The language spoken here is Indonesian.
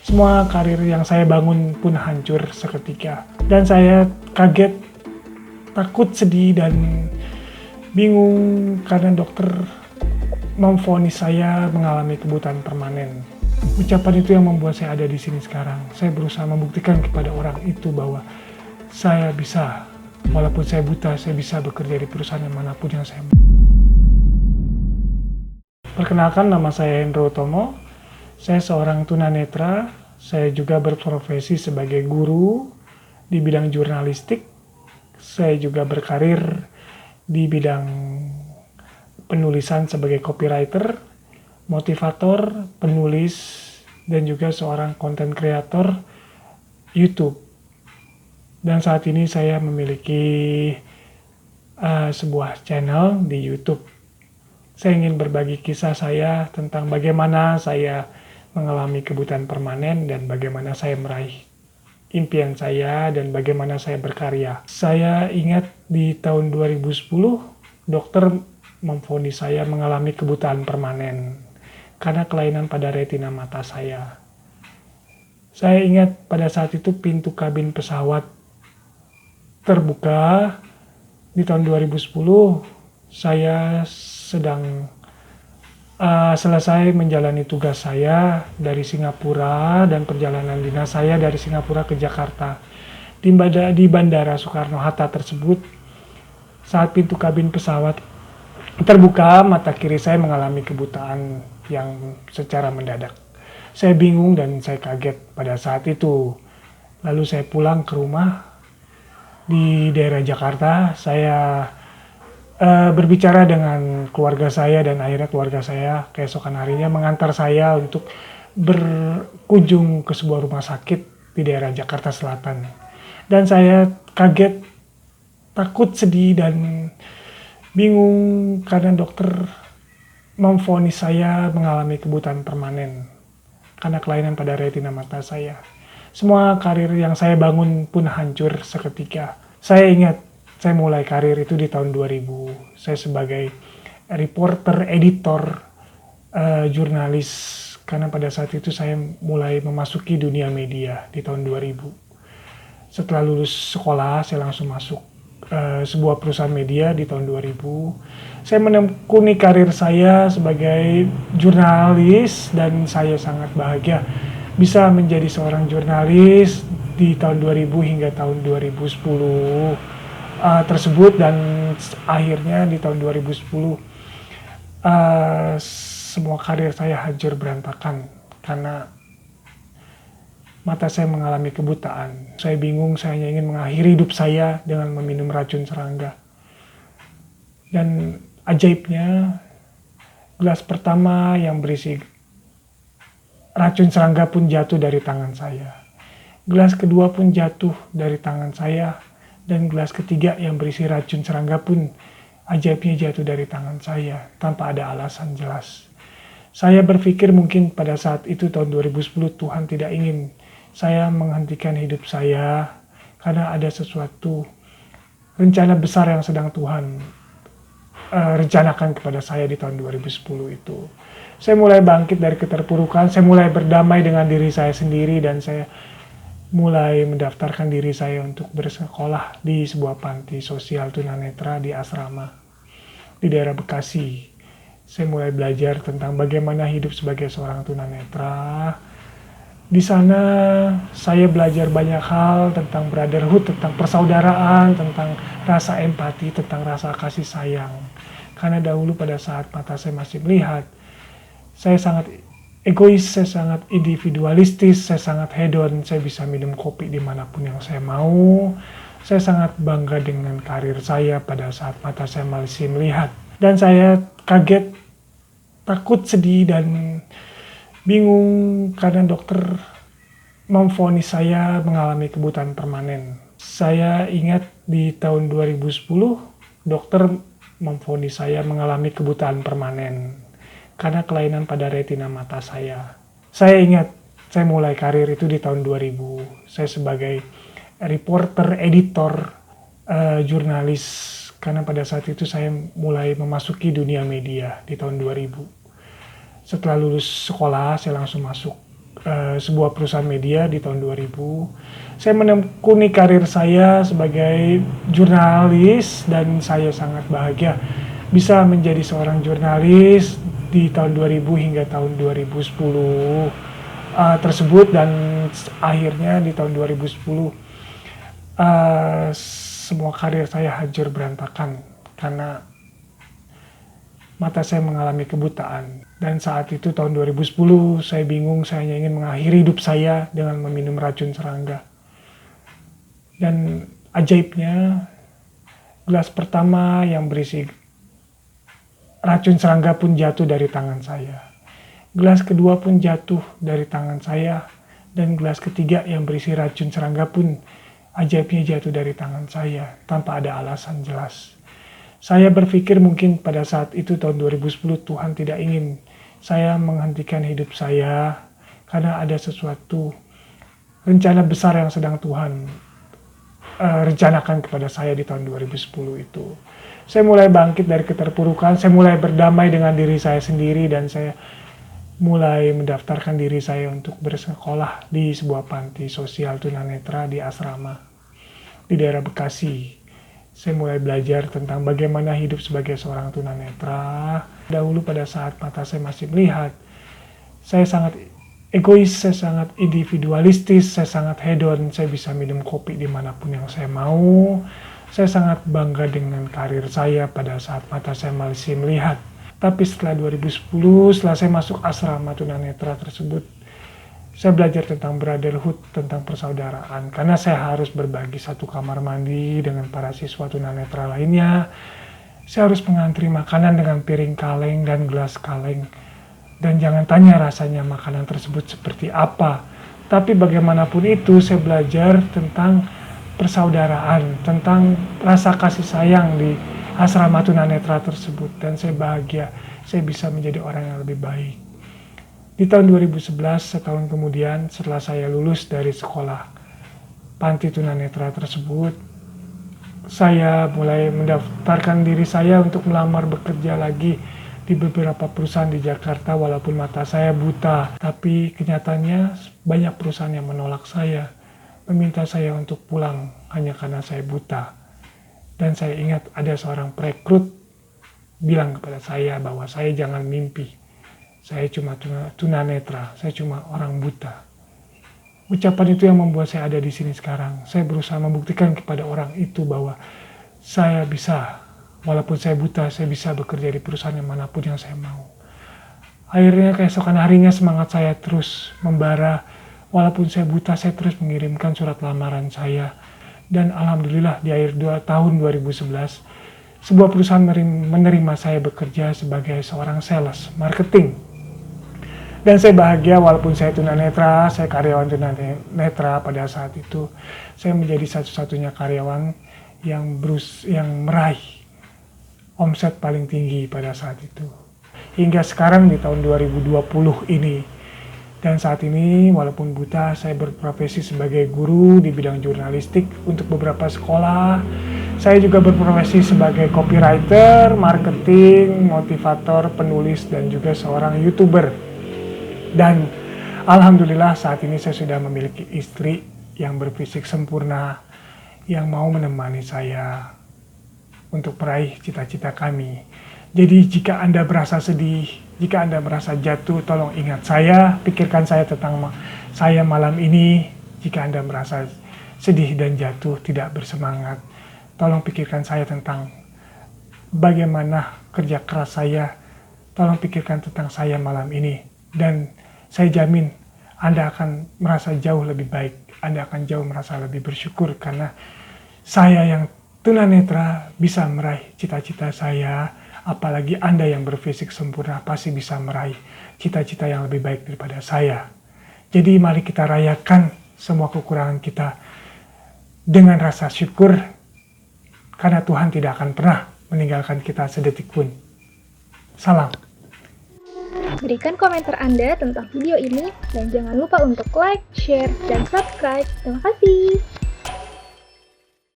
Semua karir yang saya bangun pun hancur seketika. Dan saya kaget, takut, sedih, dan bingung karena dokter memvonis saya mengalami kebutaan permanen. Ucapan itu yang membuat saya ada di sini sekarang. Saya berusaha membuktikan kepada orang itu bahwa saya bisa, walaupun saya buta, saya bisa bekerja di perusahaan manapun yang saya mau. Perkenalkan, nama saya Hendro Utomo. Saya seorang tunanetra. Saya juga berprofesi sebagai guru di bidang jurnalistik. Saya juga berkarir di bidang penulisan sebagai copywriter, motivator, penulis, dan juga seorang content creator YouTube. Dan saat ini saya memiliki sebuah channel di YouTube. Saya ingin berbagi kisah saya tentang bagaimana saya mengalami kebutaan permanen dan bagaimana saya meraih impian saya dan bagaimana saya berkarya. Saya ingat di tahun 2010, dokter memvonis saya mengalami kebutaan permanen karena kelainan pada retina mata saya. Saya ingat pada saat itu pintu kabin pesawat terbuka di tahun 2010. Saya sedang selesai menjalani tugas saya dari Singapura dan perjalanan dinas saya dari Singapura ke Jakarta. Di Bandara Soekarno-Hatta tersebut, saat pintu kabin pesawat terbuka, mata kiri saya mengalami kebutaan yang secara mendadak. Saya bingung dan saya kaget pada saat itu. Lalu saya pulang ke rumah di daerah Jakarta. Saya berbicara dengan keluarga saya dan akhirnya keluarga saya keesokan harinya mengantar saya untuk berkunjung ke sebuah rumah sakit di daerah Jakarta Selatan. Dan saya kaget, takut, sedih, dan bingung karena dokter memvonis saya mengalami kebutaan permanen karena kelainan pada retina mata saya. Semua karir yang saya bangun pun hancur seketika. Saya ingat, saya mulai karir itu di tahun 2000. Saya sebagai reporter, editor, jurnalis, karena pada saat itu saya mulai memasuki dunia media di tahun 2000. Setelah lulus sekolah, saya langsung masuk sebuah perusahaan media di tahun 2000. Saya menekuni karir saya sebagai jurnalis dan saya sangat bahagia bisa menjadi seorang jurnalis di tahun 2000 hingga tahun 2010 tersebut. Dan akhirnya di tahun 2010 semua karir saya hancur berantakan karena mata saya mengalami kebutaan. Saya bingung, saya hanya ingin mengakhiri hidup saya dengan meminum racun serangga. Dan ajaibnya, gelas pertama yang berisi racun serangga pun jatuh dari tangan saya. Gelas kedua pun jatuh dari tangan saya. Dan gelas ketiga yang berisi racun serangga pun ajaibnya jatuh dari tangan saya tanpa ada alasan jelas. Saya berpikir mungkin pada saat itu tahun 2010 Tuhan tidak ingin saya menghentikan hidup saya karena ada sesuatu rencana besar yang sedang Tuhan rencanakan kepada saya di tahun 2010 itu. Saya mulai bangkit dari keterpurukan, saya mulai berdamai dengan diri saya sendiri dan saya mulai mendaftarkan diri saya untuk bersekolah di sebuah panti sosial tunanetra di asrama di daerah Bekasi. Saya mulai belajar tentang bagaimana hidup sebagai seorang tunanetra. Di sana saya belajar banyak hal tentang brotherhood, tentang persaudaraan, tentang rasa empati, tentang rasa kasih sayang. Karena dahulu pada saat mata saya masih melihat, saya sangat egois, saya sangat individualistis, saya sangat hedon, saya bisa minum kopi dimanapun yang saya mau. Saya sangat bangga dengan karir saya pada saat mata saya masih melihat. Dan saya kaget, takut, sedih, dan bingung karena dokter memvonis saya mengalami kebutaan permanen. Saya ingat di tahun 2010, dokter memvonis saya mengalami kebutaan permanen karena kelainan pada retina mata saya. Saya ingat, saya mulai karir itu di tahun 2000. Saya sebagai reporter, editor, jurnalis, karena pada saat itu saya mulai memasuki dunia media di tahun 2000. Setelah lulus sekolah, saya langsung masuk sebuah perusahaan media di tahun 2000. Saya menekuni karir saya sebagai jurnalis dan saya sangat bahagia bisa menjadi seorang jurnalis di tahun 2000 hingga tahun 2010 tersebut, dan akhirnya di tahun 2010 semua karir saya hancur berantakan karena mata saya mengalami kebutaan. Dan saat itu tahun 2010 saya bingung, saya hanya ingin mengakhiri hidup saya dengan meminum racun serangga. Dan ajaibnya, gelas pertama yang berisi racun serangga pun jatuh dari tangan saya. Gelas kedua pun jatuh dari tangan saya, dan gelas ketiga yang berisi racun serangga pun ajaibnya jatuh dari tangan saya tanpa ada alasan jelas. Saya berpikir mungkin pada saat itu tahun 2010 Tuhan tidak ingin saya menghentikan hidup saya karena ada sesuatu rencana besar yang sedang Tuhan rencanakan kepada saya di tahun 2010 itu. Saya mulai bangkit dari keterpurukan, saya mulai berdamai dengan diri saya sendiri, dan saya mulai mendaftarkan diri saya untuk bersekolah di sebuah panti sosial tunanetra di asrama di daerah Bekasi. Saya mulai belajar tentang bagaimana hidup sebagai seorang tunanetra. Dahulu pada saat mata saya masih melihat, saya sangat egois, saya sangat individualistis, saya sangat hedon, saya bisa minum kopi dimanapun yang saya mau. Saya sangat bangga dengan karir saya pada saat mata saya masih melihat. Tapi setelah 2010, setelah saya masuk asrama tunanetra tersebut, saya belajar tentang brotherhood, tentang persaudaraan. Karena saya harus berbagi satu kamar mandi dengan para siswa tunanetra lainnya. Saya harus mengantri makanan dengan piring kaleng dan gelas kaleng. Dan jangan tanya rasanya makanan tersebut seperti apa. Tapi bagaimanapun itu, saya belajar tentang persaudaraan, tentang rasa kasih sayang di asrama tunanetra tersebut. Dan saya bahagia, saya bisa menjadi orang yang lebih baik. Di tahun 2011, setahun kemudian setelah saya lulus dari sekolah panti tunanetra tersebut, saya mulai mendaftarkan diri saya untuk melamar bekerja lagi di beberapa perusahaan di Jakarta walaupun mata saya buta. Tapi kenyataannya banyak perusahaan yang menolak saya, meminta saya untuk pulang hanya karena saya buta. Dan saya ingat ada seorang perekrut bilang kepada saya bahwa saya jangan mimpi. Saya cuma tunanetra, saya cuma orang buta. Ucapan itu yang membuat saya ada di sini sekarang. Saya berusaha membuktikan kepada orang itu bahwa saya bisa, walaupun saya buta, saya bisa bekerja di perusahaan yang manapun yang saya mau. Akhirnya keesokan harinya semangat saya terus membara. Walaupun saya buta, saya terus mengirimkan surat lamaran saya. Dan alhamdulillah di akhir tahun 2011, sebuah perusahaan menerima saya bekerja sebagai seorang sales marketing. Dan saya bahagia walaupun saya tunanetra, saya karyawan tunanetra pada saat itu. Saya menjadi satu-satunya karyawan yang meraih omset paling tinggi pada saat itu. Hingga sekarang di tahun 2020 ini. Dan saat ini walaupun buta, saya berprofesi sebagai guru di bidang jurnalistik untuk beberapa sekolah. Saya juga berprofesi sebagai copywriter, marketing, motivator, penulis, dan juga seorang YouTuber. Dan alhamdulillah saat ini saya sudah memiliki istri yang berfisik sempurna, yang mau menemani saya untuk meraih cita-cita kami. Jadi jika Anda berasa sedih, jika Anda merasa jatuh, tolong ingat saya, pikirkan saya tentang saya malam ini. Jika Anda merasa sedih dan jatuh, tidak bersemangat, tolong pikirkan saya tentang bagaimana kerja keras saya. Tolong pikirkan tentang saya malam ini. Dan saya jamin Anda akan merasa jauh lebih baik. Anda akan jauh merasa lebih bersyukur karena saya yang tunanetra bisa meraih cita-cita saya. Apalagi Anda yang berfisik sempurna pasti bisa meraih cita-cita yang lebih baik daripada saya. Jadi mari kita rayakan semua kekurangan kita dengan rasa syukur. Karena Tuhan tidak akan pernah meninggalkan kita sedetik pun. Salam. Berikan komentar Anda tentang video ini dan jangan lupa untuk like, share, dan subscribe. Terima kasih.